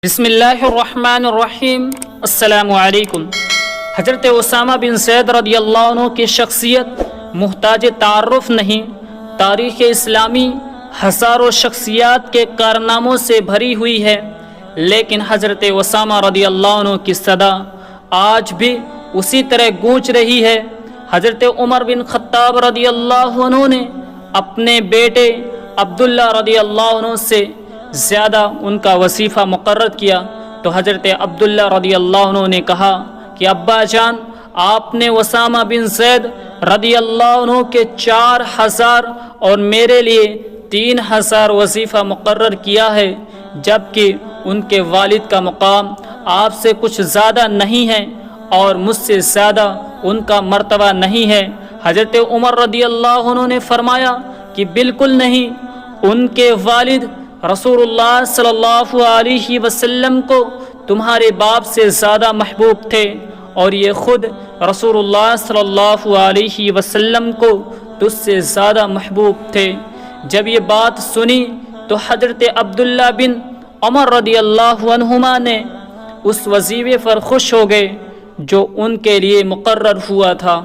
بسم اللہ الرحمن الرحیم۔ السلام علیکم۔ حضرت اسامہ بن زید رضی اللہ عنہ کی شخصیت محتاج تعارف نہیں، تاریخ اسلامی ہزاروں شخصیات کے کارناموں سے بھری ہوئی ہے، لیکن حضرت اسامہ رضی اللہ عنہ کی صدا آج بھی اسی طرح گونج رہی ہے۔ حضرت عمر بن خطاب رضی اللہ عنہ نے اپنے بیٹے عبداللہ رضی اللہ عنہ سے زیادہ ان کا وظیفہ مقرر کیا تو حضرت عبداللہ رضی اللہ عنہ نے کہا کہ ابا جان، آپ نے اسامہ بن زید رضی اللہ عنہ کے 4000 اور میرے لیے 3000 وظیفہ مقرر کیا ہے، جبکہ ان کے والد کا مقام آپ سے کچھ زیادہ نہیں ہے اور مجھ سے زیادہ ان کا مرتبہ نہیں ہے۔ حضرت عمر رضی اللہ عنہ نے فرمایا کہ بالکل نہیں، ان کے والد رسول اللہ صلی اللہ علیہ وسلم کو تمہارے باپ سے زیادہ محبوب تھے، اور یہ خود رسول اللہ صلی اللہ علیہ وسلم کو تجھ سے زیادہ محبوب تھے۔ جب یہ بات سنی تو حضرت عبداللہ بن عمر رضی اللہ عنہما نے اس وظیفے پر خوش ہو گئے جو ان کے لیے مقرر ہوا تھا۔